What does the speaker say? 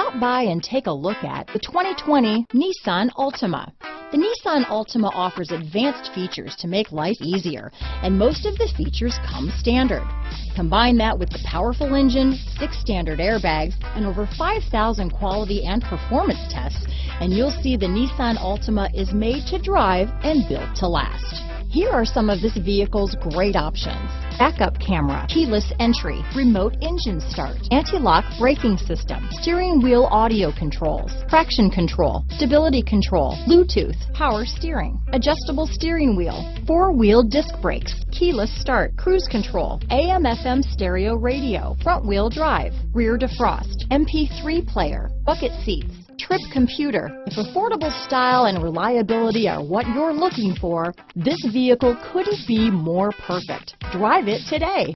Stop by and take a look at the 2020 Nissan Altima. The Nissan Altima offers advanced features to make life easier, and most of the features come standard. Combine that with the powerful engine, 6 standard airbags, and over 5,000 quality and performance tests, and you'll see the Nissan Altima is made to drive and built to last. Here are some of this vehicle's great options: backup camera, keyless entry, remote engine start, anti-lock braking system, steering wheel audio controls, traction control, stability control, Bluetooth, power steering, adjustable steering wheel, 4-wheel disc brakes, keyless start, cruise control, AM/FM stereo radio, front wheel drive, rear defrost, MP3 player, bucket seats, trip computer. If affordable style and reliability are what you're looking for, this vehicle couldn't be more perfect. Drive it today.